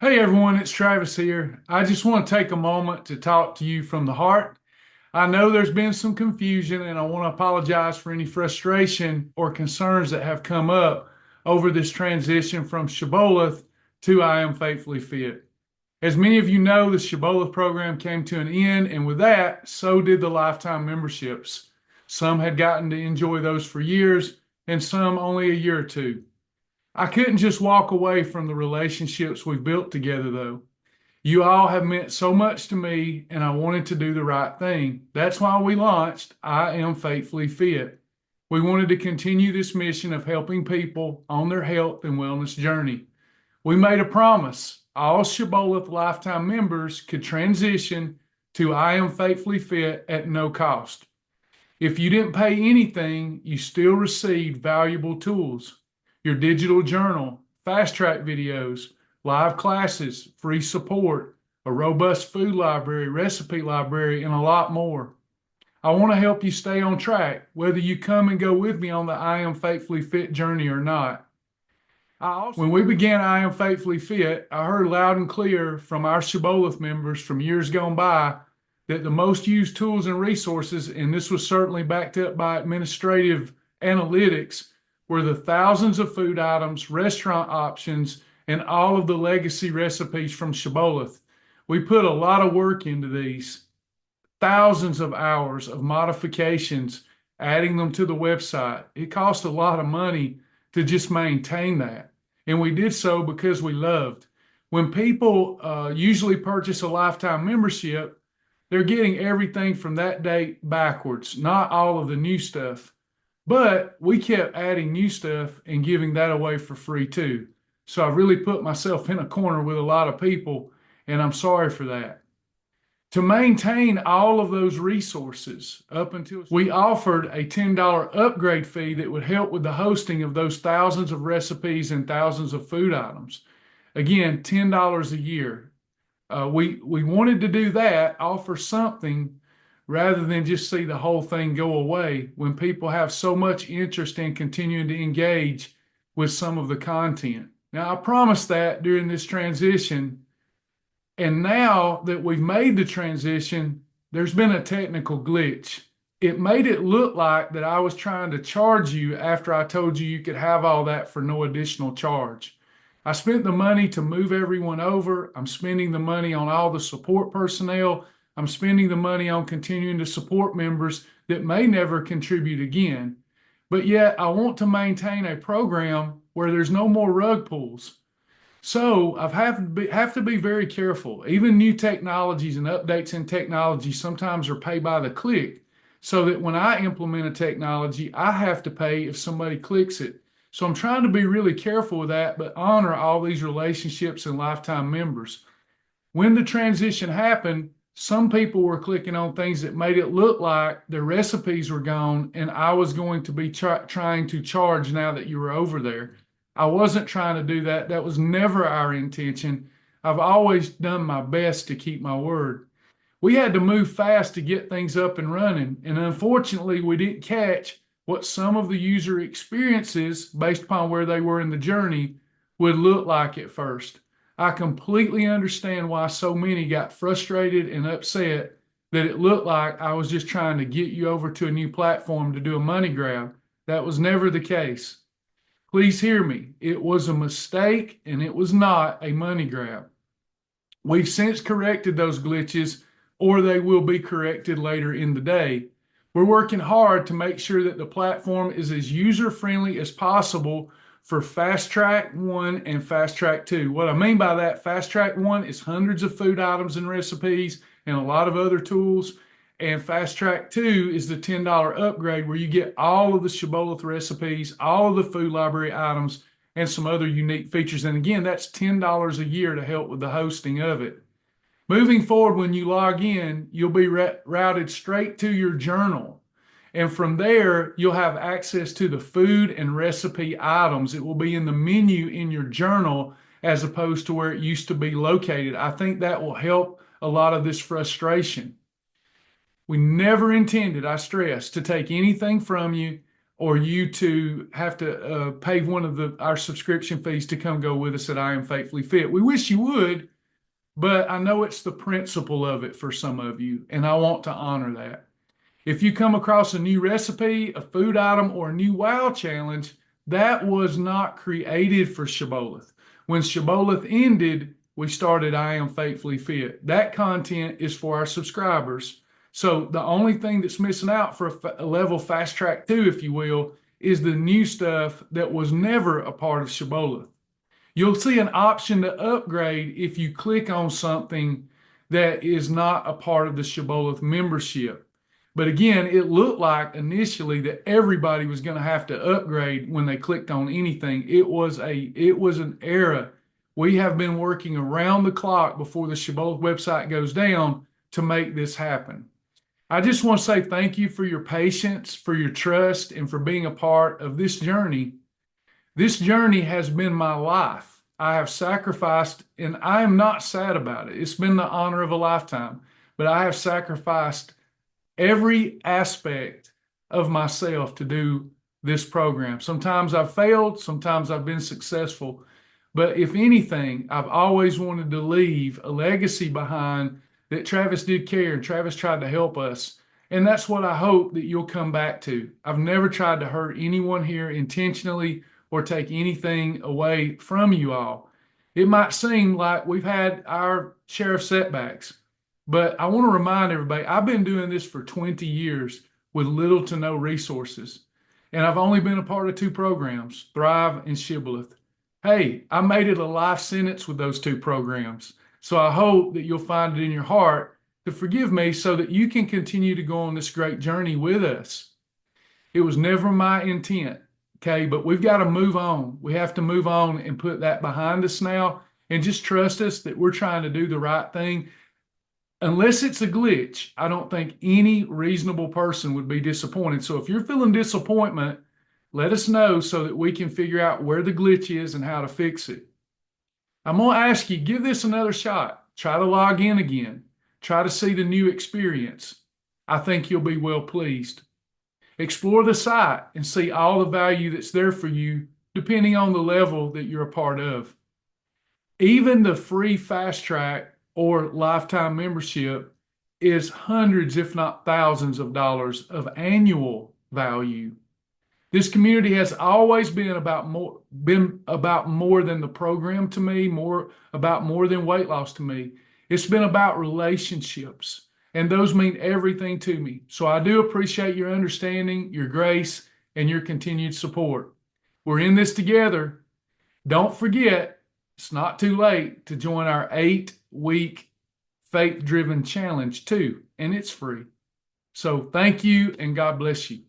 Hey everyone, it's Travis here. I just want to take a moment to talk to you from the heart. I know there's been some confusion, and I want to apologize for any frustration or concerns that have come up over this transition from Shibboleth to I Am Faithfully Fit. As many of you know, the Shibboleth program came to an end, and with that, so did the lifetime memberships. Some had gotten to enjoy those for years, and some only a year or two. I couldn't just walk away from the relationships we've built together, though. You all have meant so much to me, and I wanted to do the right thing. That's why we launched I Am Faithfully Fit. We wanted to continue this mission of helping people on their health and wellness journey. We made a promise. All Shibboleth lifetime members could transition to I Am Faithfully Fit at no cost. If you didn't pay anything, you still received valuable tools. Your digital journal, FastTrack videos, live classes, free support, a robust food library, recipe library, and a lot more. I want to help you stay on track, whether you come and go with me on the I Am Faithfully Fit journey or not. When we began I Am Faithfully Fit, I heard loud and clear from our Shibboleth members from years gone by that the most used tools and resources, and this was certainly backed up by administrative analytics, were the thousands of food items, restaurant options, and all of the legacy recipes from Shibboleth. We put a lot of work into these, thousands of hours of modifications, adding them to the website. It cost a lot of money to just maintain that. And we did so because we loved. When people usually purchase a lifetime membership, they're getting everything from that date backwards, not all of the new stuff. But we kept adding new stuff and giving that away for free too. So I really put myself in a corner with a lot of people, and I'm sorry for that. To maintain all of those resources up until we offered a $10 upgrade fee that would help with the hosting of those thousands of recipes and thousands of food items. Again, $10 a year. We wanted to do that, offer something rather than just see the whole thing go away when people have so much interest in continuing to engage with some of the content. Now, I promised that during this transition, and now that we've made the transition, there's been a technical glitch. It made it look like that I was trying to charge you after I told you you could have all that for no additional charge. I spent the money to move everyone over. I'm spending the money on all the support personnel. I'm spending the money on continuing to support members that may never contribute again. But yet I want to maintain a program where there's no more rug pulls. So I have to be very careful. Even new technologies and updates in technology sometimes are pay by the click. So that when I implement a technology, I have to pay if somebody clicks it. So I'm trying to be really careful with that, but honor all these relationships and lifetime members. When the transition happened, some people were clicking on things that made it look like their recipes were gone and I was going to be trying to charge now that you were over there. I wasn't trying to do that. That was never our intention. I've always done my best to keep my word. We had to move fast to get things up and running, and unfortunately, we didn't catch what some of the user experiences, based upon where they were in the journey, would look like at first. I completely understand why so many got frustrated and upset that it looked like I was just trying to get you over to a new platform to do a money grab. That was never the case. Please hear me. It was a mistake and it was not a money grab. We've since corrected those glitches, or they will be corrected later in the day. We're working hard to make sure that the platform is as user-friendly as possible for FastTrack 1 and FastTrack 2. What I mean by that, FastTrack 1 is hundreds of food items and recipes and a lot of other tools. And FastTrack 2 is the $10 upgrade where you get all of the Shibboleth recipes, all of the food library items, and some other unique features. And again, that's $10 a year to help with the hosting of it. Moving forward, when you log in, you'll be routed straight to your journal. And from there, you'll have access to the food and recipe items. It will be in the menu in your journal as opposed to where it used to be located. I think that will help a lot of this frustration. We never intended, I stress, to take anything from you or you to have to pay one of our subscription fees to come go with us at I Am Faithfully Fit. We wish you would, but I know it's the principle of it for some of you, and I want to honor that. If you come across a new recipe, a food item, or a new wow challenge, that was not created for Shibboleth. When Shibboleth ended, we started I Am Faithfully Fit. That content is for our subscribers. So the only thing that's missing out for a level Fast Track 2, if you will, is the new stuff that was never a part of Shibboleth. You'll see an option to upgrade if you click on something that is not a part of the Shibboleth membership. But again, it looked like initially that everybody was going to have to upgrade when they clicked on anything. It was an error. We have been working around the clock before the Shibboleth website goes down to make this happen. I just want to say thank you for your patience, for your trust, and for being a part of this journey. This journey has been my life. I have sacrificed, and I am not sad about it. It's been the honor of a lifetime, but I have sacrificed every aspect of myself to do this program. Sometimes I've failed, sometimes I've been successful, but if anything, I've always wanted to leave a legacy behind that Travis did care and Travis tried to help us. And that's what I hope that you'll come back to. I've never tried to hurt anyone here intentionally or take anything away from you all. It might seem like we've had our share of setbacks, but I want to remind everybody, I've been doing this for 20 years with little to no resources. And I've only been a part of 2 programs, Thrive and Shibboleth. Hey, I made it a life sentence with those 2 programs. So I hope that you'll find it in your heart to forgive me so that you can continue to go on this great journey with us. It was never my intent, okay? But we've got to move on. We have to move on and put that behind us now and just trust us that we're trying to do the right thing. Unless it's a glitch, I don't think any reasonable person would be disappointed. So if you're feeling disappointment, let us know so that we can figure out where the glitch is and how to fix it. I'm going to ask you, give this another shot. Try to log in again. Try to see the new experience. I think you'll be well pleased. Explore the site and see all the value that's there for you, depending on the level that you're a part of. Even the free Fast Track or lifetime membership is hundreds, if not thousands of dollars of annual value. This community has always been about more than the program to me, more than weight loss to me. It's been about relationships, and those mean everything to me. So I do appreciate your understanding, your grace, and your continued support. We're in this together. Don't forget, it's not too late to join our 8-week faith-driven challenge too, and it's free. So thank you, and God bless you.